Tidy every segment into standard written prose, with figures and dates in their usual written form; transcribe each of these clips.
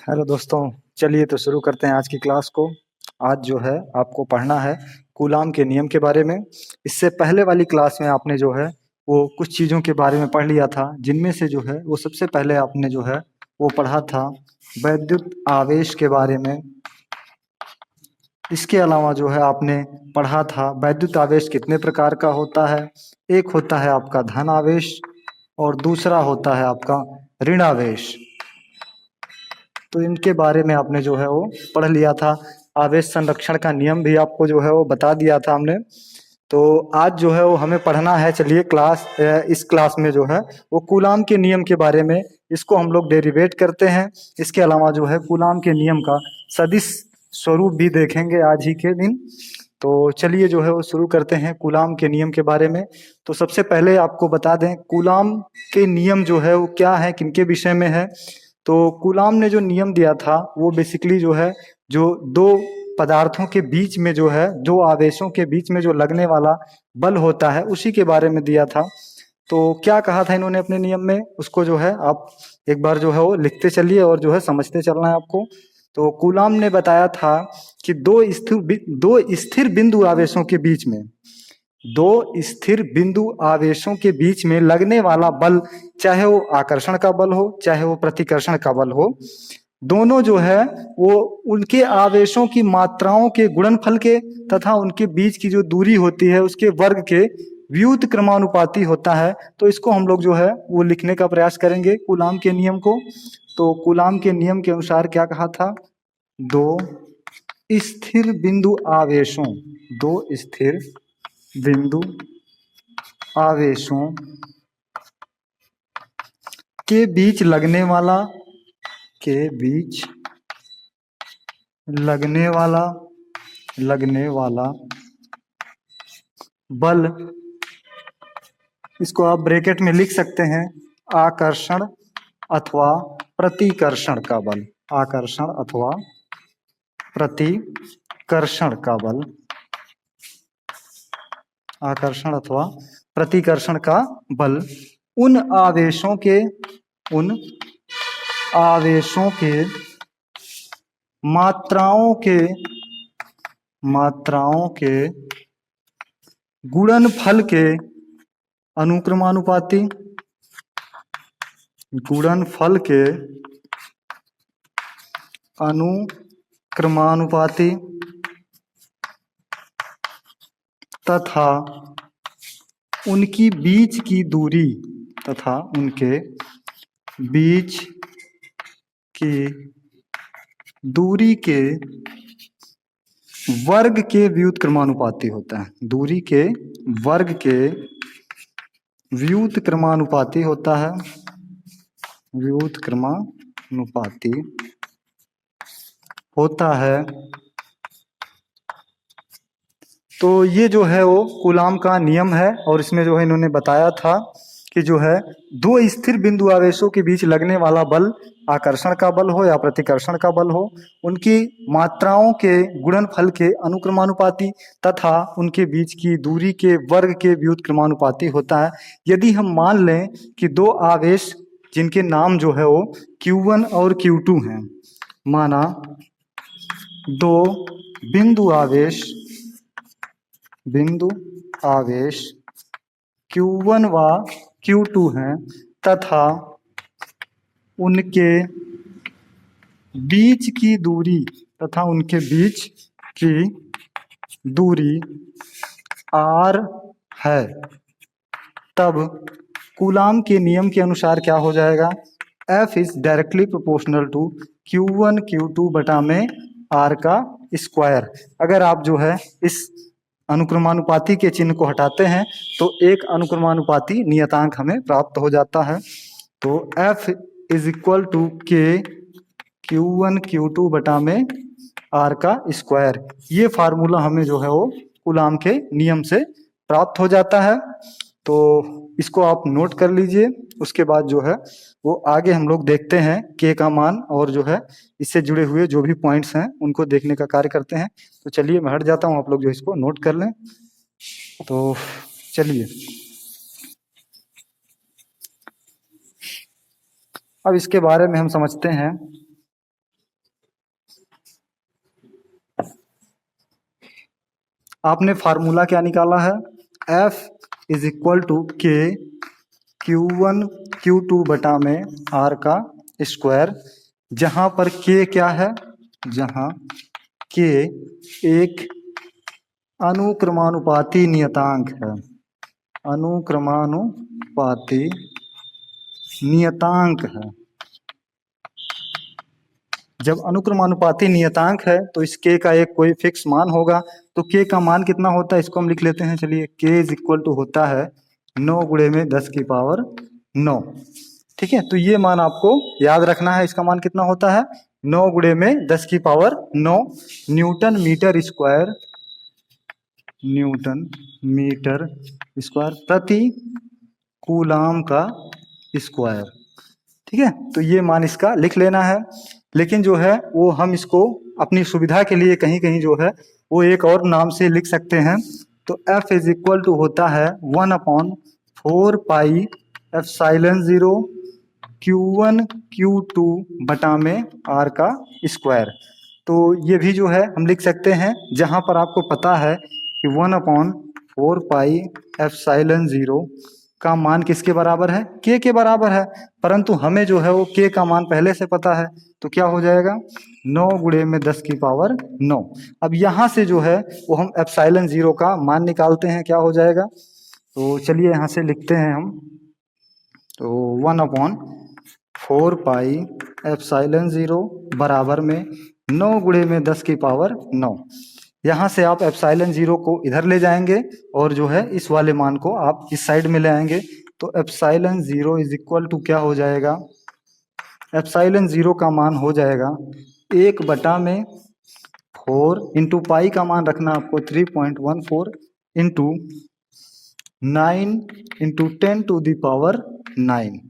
Hello दोस्तों। चलिए तो शुरू करते हैं आज की क्लास को। आज जो है आपको पढ़ना है कूलाम के नियम के बारे में। इससे पहले वाली क्लास में आपने जो है वो कुछ चीज़ों के बारे में पढ़ लिया था, जिनमें से जो है वो सबसे पहले आपने जो है वो पढ़ा था वैद्युत आवेश के बारे में। इसके अलावा जो है आपने पढ़ा था वैद्युत आवेश कितने प्रकार का होता है। एक होता है आपका धन आवेश और दूसरा होता है आपका ऋण आवेश। तो इनके बारे में आपने जो है वो पढ़ लिया था। आवेश संरक्षण का नियम भी आपको जो है वो बता दिया था हमने। तो आज जो है वो हमें पढ़ना है। चलिए इस क्लास में जो है वो कूलाम के नियम के बारे में इसको हम लोग डेरिवेट करते हैं। इसके अलावा जो है कूलाम के नियम का सदिश स्वरूप भी देखेंगे आज ही के दिन। तो चलिए जो है वो शुरू करते हैं कूलाम के नियम के बारे में। तो सबसे पहले आपको बता दें कूलाम के नियम जो है वो क्या है, किनके विषय में है। तो कूलाम ने जो नियम दिया था वो बेसिकली जो है जो दो पदार्थों के बीच में जो है दो आवेशों के बीच में जो लगने वाला बल होता है उसी के बारे में दिया था। तो क्या कहा था इन्होंने अपने नियम में, उसको जो है आप एक बार जो है वो लिखते चलिए और जो है समझते चलना है आपको। तो कूलाम ने बताया था कि दो स्थिर बिंदु आवेशों के बीच में दो स्थिर बिंदु आवेशों के बीच में लगने वाला बल, चाहे वो आकर्षण का बल हो चाहे वो प्रतिकर्षण का बल हो, दोनों जो है वो उनके आवेशों की मात्राओं के गुणनफल के तथा उनके बीच की जो दूरी होती है उसके वर्ग के व्युत क्रमानुपाती होता है। तो इसको हम लोग जो है वो लिखने का प्रयास करेंगे कूलाम के नियम को। तो कूलाम के नियम के अनुसार क्या कहा था, दो स्थिर बिंदु आवेशों दो स्थिर बिंदु आवेशों के बीच के बीच लगने वाला बल, इसको आप ब्रैकेट में लिख सकते हैं आकर्षण अथवा प्रतिकर्षण का बल। आकर्षण अथवा प्रतिकर्षण का बल, आकर्षण अथवा प्रतिकर्षण का बल उन आवेशों के मात्राओं के गुणनफल के अनुक्रमानुपाती तथा उनकी बीच की दूरी तथा उनके बीच की दूरी के वर्ग के व्युत क्रमानुपाती होता है। दूरी के वर्ग के व्युत क्रमानुपाती होता है, व्युत क्रमानुपाती होता है। तो ये जो है वो कूलाम का नियम है और इसमें जो है इन्होंने बताया था कि जो है दो स्थिर बिंदु आवेशों के बीच लगने वाला बल, आकर्षण का बल हो या प्रतिकर्षण का बल हो, उनकी मात्राओं के गुणनफल के अनुक्रमानुपाती तथा उनके बीच की दूरी के वर्ग के व्युत क्रमानुपाती होता है। यदि हम मान लें कि दो आवेश जिनके नाम जो है वो Q1 और Q2 हैं, माना दो बिंदु आवेश Q1 व Q2 हैं तथा उनके बीच की दूरी R है, तब कूलाम के नियम के अनुसार क्या हो जाएगा, F is directly proportional to Q1 Q2 बटा में R का स्क्वायर। अगर आप जो है इस अनुक्रमानुपाती के चिन्ह को हटाते हैं तो एक अनुक्रमानुपाती नियतांक हमें प्राप्त हो जाता है। तो F is equal to K Q1 Q2 बटा में R का स्क्वायर। ये फार्मूला हमें जो है वो कूलाम के नियम से प्राप्त हो जाता है। तो इसको आप नोट कर लीजिए। उसके बाद जो है वो आगे हम लोग देखते हैं K का मान और जो है इससे जुड़े हुए जो भी पॉइंट्स हैं उनको देखने का कार्य करते हैं। तो चलिए मैं हट जाता हूँ, आप लोग जो इसको नोट कर लें। तो चलिए अब इसके बारे में हम समझते हैं आपने फार्मूला क्या निकाला है, F इज इक्वल टू के Q1 Q2 बटा में R का स्क्वायर, जहाँ पर K क्या है, जहाँ K एक अनुक्रमानुपाती नियतांक है, अनुक्रमानुपाती नियतांक है। जब अनुक्रमानुपाती नियतांक है तो इस k का एक कोई फिक्स मान होगा, तो k का मान कितना होता है इसको हम लिख लेते हैं। चलिए k इज इक्वल टू होता है 9 गुणे में 10 की पावर 9। ठीक है, तो ये मान आपको याद रखना है, इसका मान कितना होता है 9 गुणे में 10 की power 9 newton metre square, newton metre square प्रति कूलाम का स्क्वायर। ठीक है, तो ये मान इसका लिख लेना है। लेकिन जो है वो हम इसको अपनी सुविधा के लिए कहीं कहीं जो है वो एक और नाम से लिख सकते हैं। तो F इज इक्वल टू होता है 1/4 पाई एप्सिलॉन 0 Q1 Q2 बटा में R का स्क्वायर। तो ये भी जो है हम लिख सकते हैं, जहाँ पर आपको पता है कि 1/4 पाई एप्सिलॉन 0 का मान किसके बराबर है, k के बराबर है, परंतु हमें जो है वो k का मान पहले से पता है, तो क्या हो जाएगा 9 गुणे में 10 की पावर 9। अब यहाँ से जो है वो हम एप्सिलॉन 0 का मान निकालते हैं, क्या हो जाएगा, तो चलिए यहाँ से लिखते हैं हम, तो 1/4 पाई एप्सिलॉन 0 बराबर में 9 गुणे में 10 की पावर 9। यहाँ से आप एप्सिलॉन 0 को इधर ले जाएंगे और जो है इस वाले मान को आप इस साइड में ले आएंगे, तो एप्सिलॉन 0 इज इक्वल टू क्या हो जाएगा, एप्सिलॉन 0 का मान हो जाएगा 1/4 इंटू पाई का मान रखना आपको 3.14 into 9 into 10 to the power 9।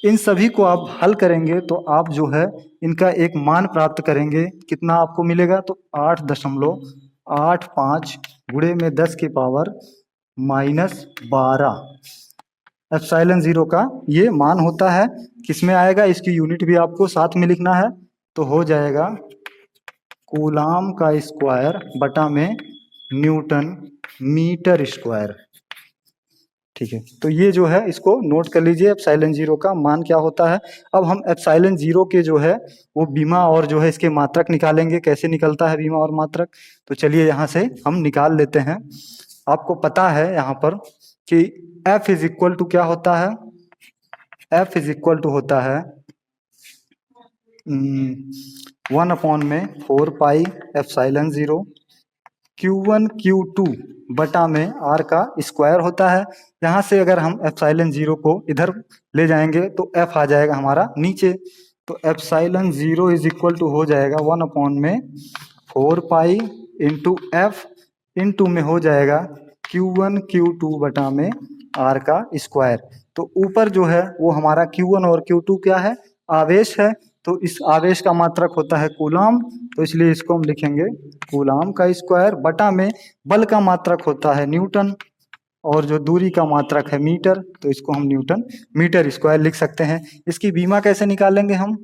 इन सभी को आप हल करेंगे तो आप जो है इनका एक मान प्राप्त करेंगे, कितना आपको मिलेगा, तो 8.85 गुणे में 10 की पावर -12 एप्सिलॉन 0 का ये मान होता है। किसमें आएगा, इसकी यूनिट भी आपको साथ में लिखना है, तो हो जाएगा कूलाम का स्क्वायर बटा में न्यूटन मीटर स्क्वायर। ठीक है, तो ये जो है इसको नोट कर लीजिए, एप्सिलॉन 0 का मान क्या होता है। अब हम एप्सिलॉन 0 के जो है वो बीमा और जो है इसके मात्रक निकालेंगे, कैसे निकलता है बीमा और मात्रक, तो चलिए यहाँ से हम निकाल लेते हैं। आपको पता है यहाँ पर कि F इज इक्वल टू क्या होता है, F इज इक्वल टू होता है 1/4 पाई एप्सिलॉन 0 Q1 Q2 बटा में R का स्क्वायर होता है। यहाँ से अगर हम एप्सिलॉन 0 को इधर ले जाएंगे तो F आ जाएगा हमारा नीचे, तो एप्सिलॉन 0 इज इक्वल टू हो जाएगा 1/4 पाई इंटू F इंटू में हो जाएगा Q1 Q2 बटा में R का स्क्वायर। तो ऊपर जो है वो हमारा Q1 और Q2 क्या है, आवेश है, तो इस आवेश का मात्रक होता है कूलाम, तो इसलिए इसको हम लिखेंगे कूलाम का स्क्वायर बटा में बल का मात्रक होता है न्यूटन और जो दूरी का मात्रक है मीटर, तो इसको हम न्यूटन मीटर स्क्वायर लिख सकते हैं। इसकी बीमा कैसे निकालेंगे हम,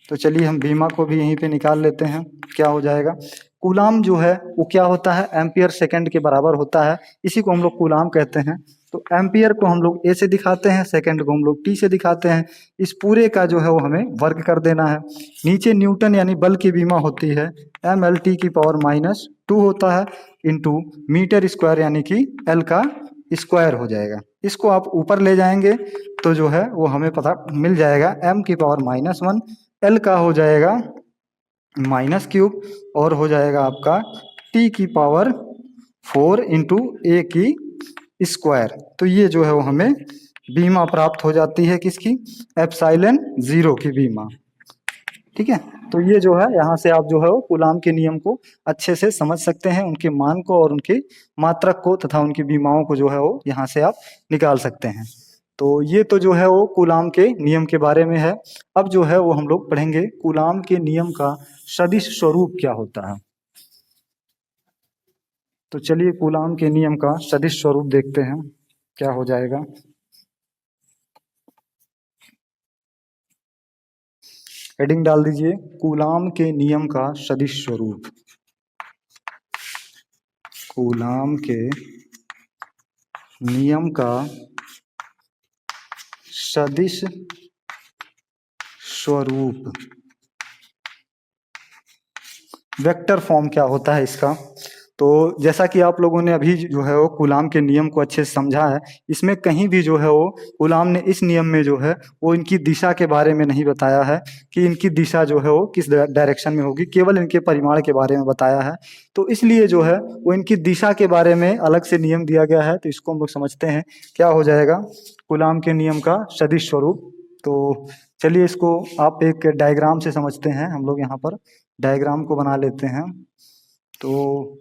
तो चलिए हम बीमा को भी यहीं पे निकाल लेते हैं। क्या हो जाएगा, कूलाम जो है वो क्या होता है, एम्पियर सेकंड के बराबर होता है, इसी को हम लोग कूलाम कहते हैं। तो एम्पियर को हम लोग ए से दिखाते हैं, सेकंड को हम लोग टी से दिखाते हैं। इस पूरे का जो है वो हमें वर्ग कर देना है। नीचे न्यूटन यानी बल की बीमा होती है MLT की पावर -2 होता है इंटू मीटर स्क्वायर यानी कि एल का स्क्वायर हो जाएगा। इसको आप ऊपर ले जाएंगे तो जो है वो हमें पता मिल जाएगा m की पावर -1, एल का हो जाएगा -3 और हो जाएगा आपका t की पावर 4 इंटू ए की स्क्वायर। तो ये जो है वो हमें बीमा प्राप्त हो जाती है, किसकी, एप्सिलॉन 0 की बीमा। ठीक है, तो ये जो है यहाँ से आप जो है वो कूलाम के नियम को अच्छे से समझ सकते हैं, उनके मान को और उनके मात्रक को तथा उनकी बीमाओं को जो है वो यहाँ से आप निकाल सकते हैं। तो ये तो जो है वो कूलाम के नियम के बारे में है। अब जो है वो हम लोग पढ़ेंगे कूलाम के नियम का सदिश स्वरूप क्या होता है। तो चलिए कूलाम के नियम का सदिश स्वरूप देखते हैं, क्या हो जाएगा। हेडिंग डाल दीजिए कूलाम के नियम का सदिश स्वरूप। कूलाम के नियम का सदिश स्वरूप। वेक्टर फॉर्म क्या होता है इसका? तो जैसा कि आप लोगों ने अभी जो है वो कूलाम के नियम को अच्छे से समझा है, इसमें कहीं भी जो है वो कूलाम ने इस नियम में जो है वो इनकी दिशा के बारे में नहीं बताया है कि इनकी दिशा जो है वो किस डायरेक्शन में होगी, केवल इनके परिमाण के बारे में बताया है। तो इसलिए जो है वो इनकी दिशा के बारे में अलग से नियम दिया गया है। तो इसको हम लोग समझते हैं क्या हो जाएगा कूलाम के नियम का सदिश स्वरूप। तो चलिए इसको आप एक डायग्राम से समझते हैं। हम लोग यहाँ पर डायग्राम को बना लेते हैं। तो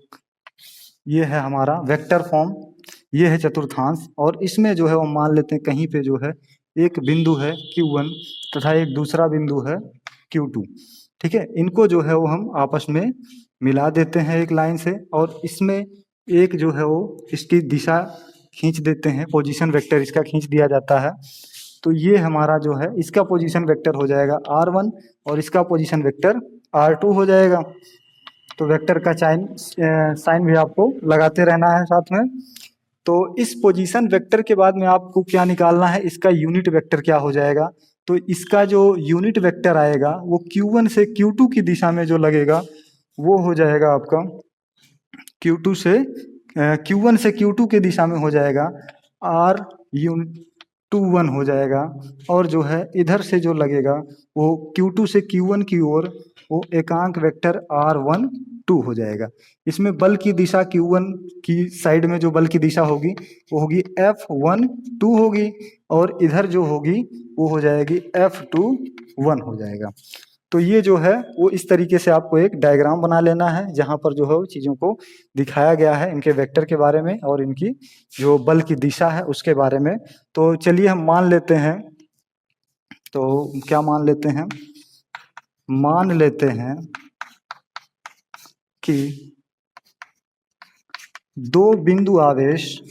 ये है हमारा वेक्टर फॉर्म, ये है चतुर्थांश, और इसमें जो है वो मान लेते हैं कहीं पे जो है एक बिंदु है Q1 तथा एक दूसरा बिंदु है Q2। ठीक है, इनको जो है वो हम आपस में मिला देते हैं एक लाइन से, और इसमें एक जो है वो इसकी दिशा खींच देते हैं, पोजीशन वेक्टर इसका खींच दिया जाता है। तो ये हमारा जो है इसका पोजीशन वेक्टर हो जाएगा R1 और इसका पोजीशन वेक्टर R2 हो जाएगा। तो वेक्टर का साइन भी आपको लगाते रहना है साथ में। तो इस पोजीशन वेक्टर के बाद में आपको क्या निकालना है, इसका यूनिट वेक्टर क्या हो जाएगा। तो इसका जो यूनिट वेक्टर आएगा वो Q1 से Q2 की दिशा में जो लगेगा वो हो जाएगा आपका Q1 से Q2 की दिशा में हो जाएगा R21 हो जाएगा। और जो है इधर से जो लगेगा वो Q2 से Q1 की ओर वो एकांक वेक्टर R12 हो जाएगा। इसमें बल की दिशा Q1 की साइड में जो बल की दिशा होगी वो होगी F12 होगी, और इधर जो होगी वो हो जाएगी F21 हो जाएगा। तो ये जो है वो इस तरीके से आपको एक डायग्राम बना लेना है जहाँ पर जो है वो चीज़ों को दिखाया गया है, इनके वेक्टर के बारे में और इनकी जो बल की दिशा है उसके बारे में। तो चलिए हम मान लेते हैं, तो क्या मान लेते हैं, मान लेते हैं कि दो बिंदु आवेश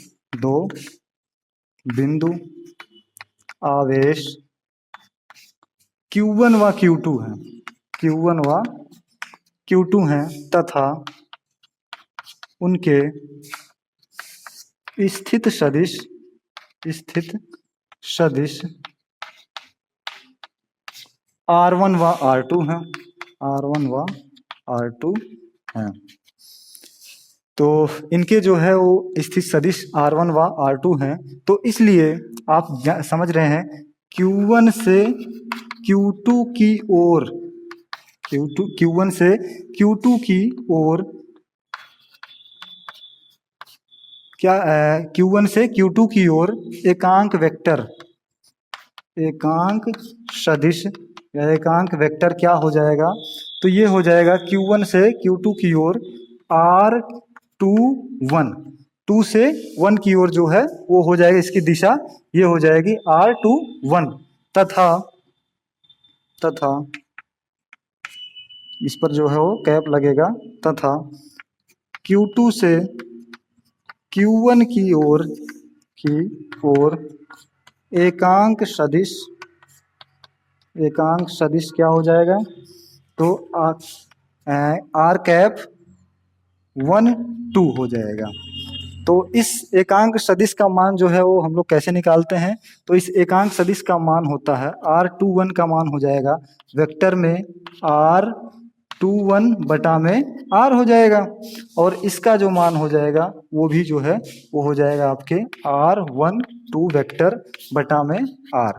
Q1 व Q2 है, Q1 व Q2 हैं तथा उनके स्थित सदिश R1 व R2 हैं, R1 व R2 हैं। तो इनके जो है वो स्थित सदिश R1 व R2 हैं। तो इसलिए आप समझ रहे हैं Q1 से Q2 की ओर, Q1 से Q2 की ओर क्या Q1 से Q2 की ओर एकांक सदिश या एकांक वेक्टर क्या हो जाएगा। तो ये हो जाएगा Q1 से Q2 की ओर R21, 2 से 1 की ओर जो है वो हो जाएगा इसकी दिशा, ये हो जाएगी R21 तथा इस पर जो है वो कैप लगेगा, तथा Q2 से Q1 की ओर एकांक सदिश क्या हो जाएगा। तो R कैप 1 2 हो जाएगा। तो इस एकांक सदिश का मान जो है वो हम लोग कैसे निकालते हैं, तो इस एकांक सदिश का मान होता है R21 का मान हो जाएगा वेक्टर में R21 बटा में R हो जाएगा, और इसका जो मान हो जाएगा वो भी जो है वो हो जाएगा आपके R12 वेक्टर बटा में R।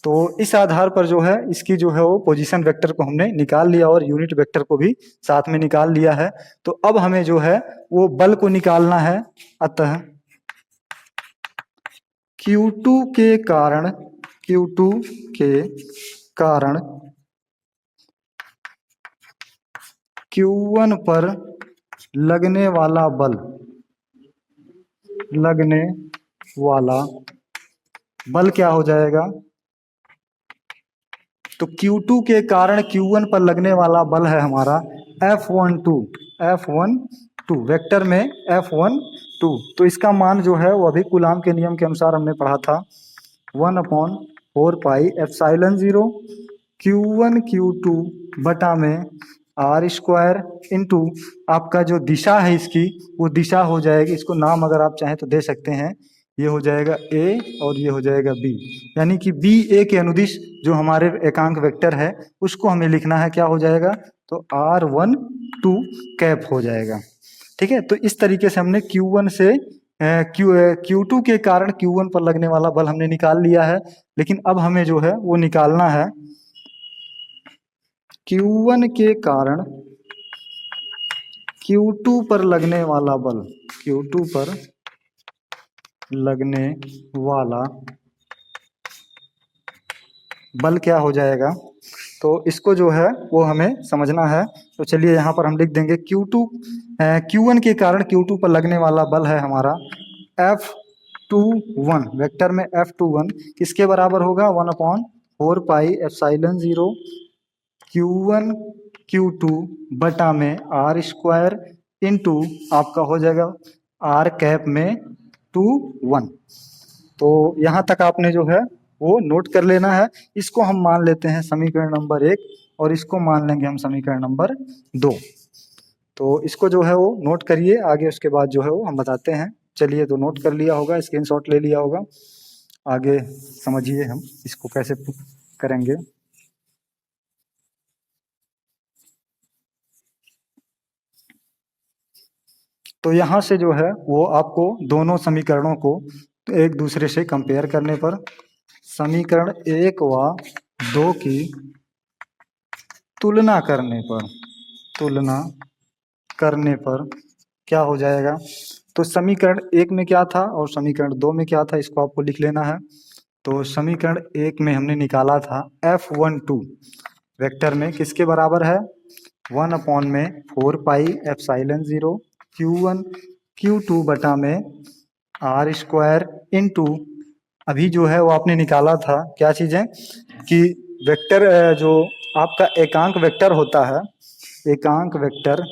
तो इस आधार पर जो है इसकी जो है वो पोजीशन वेक्टर को हमने निकाल लिया और यूनिट वेक्टर को भी साथ में निकाल लिया है। तो अब हमें जो है वो बल को निकालना है। अतः Q2 के कारण Q1 पर लगने वाला बल क्या हो जाएगा। तो Q2 के कारण Q1 पर लगने वाला बल है हमारा F12 वेक्टर में F12। तो इसका मान जो है वो अभी कूलाम के नियम के अनुसार हमने पढ़ा था 1/4 पाई एप्सिलॉन 0 Q1 Q2 बटा में आर स्क्वायर इंटू आपका जो दिशा है इसकी वो दिशा हो जाएगी, इसको नाम अगर आप चाहें तो दे सकते हैं, ये हो जाएगा ए और ये हो जाएगा बी, यानी कि बी ए के अनुदिश जो हमारे एकांक वेक्टर है उसको हमें लिखना है, क्या हो जाएगा, तो r12 कैप हो जाएगा। ठीक है, तो इस तरीके से हमने Q1 से Q2 के कारण Q1 पर लगने वाला बल हमने निकाल लिया है, लेकिन अब हमें जो है वो निकालना है Q1 के कारण Q2 पर लगने वाला बल, Q2 पर लगने वाला बल क्या हो जाएगा, तो इसको जो है वो हमें समझना है। तो चलिए यहाँ पर हम लिख देंगे Q1 के कारण Q2 पर लगने वाला बल है हमारा F21, वेक्टर में F21 किसके बराबर होगा, 1/4 पाई एप्सिलॉन 0 Q1 Q2 बटा में R स्क्वायर इंटू आपका हो जाएगा R कैप में 21। तो यहाँ तक आपने जो है वो नोट कर लेना है। इसको हम मान लेते हैं समीकरण नंबर 1 और इसको मान लेंगे हम समीकरण नंबर 2। तो इसको जो है वो नोट करिए, आगे उसके बाद जो है वो हम बताते हैं। चलिए, तो नोट कर लिया होगा, स्क्रीनशॉट ले लिया होगा, आगे समझिए हम इसको कैसे करेंगे। तो यहाँ से जो है वो आपको दोनों समीकरणों को एक दूसरे से कंपेयर करने पर समीकरण 1 व 2 की तुलना करने पर क्या हो जाएगा, तो समीकरण 1 में क्या था और समीकरण 2 में क्या था, इसको आपको लिख लेना है। तो समीकरण 1 में हमने निकाला था F12 वेक्टर में किसके बराबर है, 1/4 पाई एप्सिलॉन 0 Q1 Q2 बटा में R स्क्वायर इंटू, अभी जो है वो आपने निकाला था क्या चीज़ है कि वेक्टर जो आपका एकांक वेक्टर होता है, एकांक vector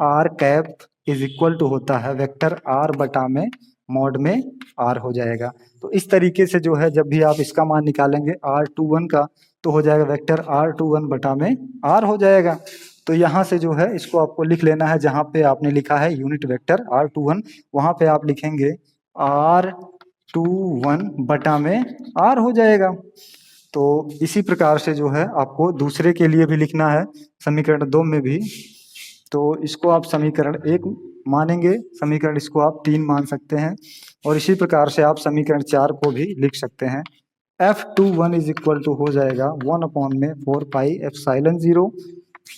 R cap is equal to होता है वेक्टर R बटा में मॉड में R हो जाएगा। तो इस तरीके से जो है जब भी आप इसका मान निकालेंगे R21 का, तो हो जाएगा वेक्टर R21 बटा में R हो जाएगा। तो यहाँ से जो है इसको आपको लिख लेना है, जहाँ पे आपने लिखा है यूनिट वेक्टर R21 वहाँ पे आप लिखेंगे R21 बटा में R हो जाएगा। तो इसी प्रकार से जो है आपको दूसरे के लिए भी लिखना है, समीकरण 2 में भी। तो इसको आप समीकरण 1 मानेंगे, समीकरण इसको आप 3 मान सकते हैं, और इसी प्रकार से आप समीकरण 4 को भी लिख सकते हैं। F21 इज इक्वल टू हो जाएगा 1/4 पाई एप्सिलॉन 0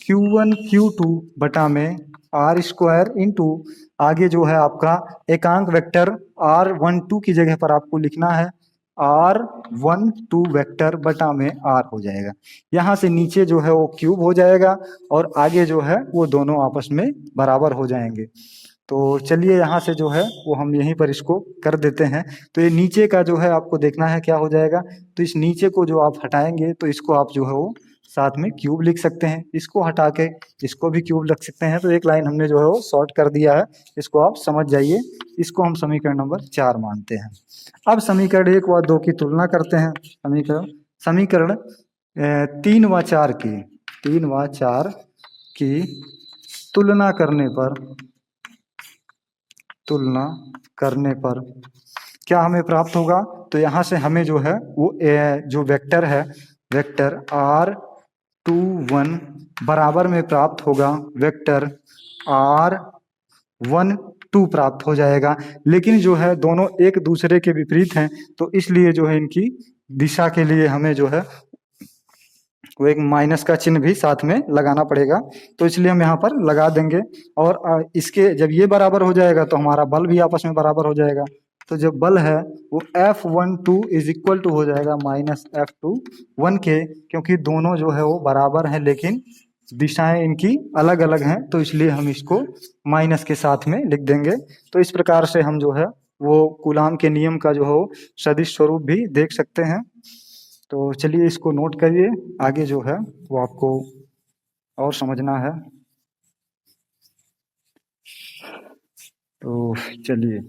Q1 Q2 बटा में R स्क्वायर इंटू, आगे जो है आपका एकांक वेक्टर R12 की जगह पर आपको लिखना है R12 वेक्टर बटा में R हो जाएगा। यहाँ से नीचे जो है वो क्यूब हो जाएगा और आगे जो है वो दोनों आपस में बराबर हो जाएंगे। तो चलिए यहाँ से जो है वो हम यहीं पर इसको कर देते हैं। तो ये नीचे का जो है आपको देखना है क्या हो जाएगा, तो इस नीचे को जो आप हटाएंगे तो इसको आप जो है वो साथ में क्यूब लिख सकते हैं, इसको हटा के इसको भी क्यूब लिख सकते हैं। तो एक लाइन हमने जो है वो शॉर्ट कर दिया है, इसको आप समझ जाइए। इसको हम समीकरण नंबर 4 मानते हैं। अब समीकरण 1 व 2 की तुलना करते हैं। समीकरण 3 व 4 की तुलना करने पर क्या हमें प्राप्त होगा, तो यहाँ से हमें जो है वो जो वेक्टर है वेक्टर R21 बराबर में प्राप्त होगा वेक्टर R12 प्राप्त हो जाएगा। लेकिन जो है दोनों एक दूसरे के विपरीत हैं, तो इसलिए जो है इनकी दिशा के लिए हमें जो है वो एक माइनस का चिन्ह भी साथ में लगाना पड़ेगा। तो इसलिए हम यहाँ पर लगा देंगे, और इसके जब ये बराबर हो जाएगा तो हमारा बल भी आपस में बराबर हो जाएगा। तो जो बल है वो F12 इज इक्वल टू हो जाएगा माइनस F21 के, क्योंकि दोनों जो है वो बराबर हैं लेकिन दिशाएं इनकी अलग अलग हैं, तो इसलिए हम इसको माइनस के साथ में लिख देंगे। तो इस प्रकार से हम जो है वो कूलाम के नियम का जो है सदिश स्वरूप भी देख सकते हैं। तो चलिए इसको नोट करिए, आगे जो है वो आपको और समझना है। तो चलिए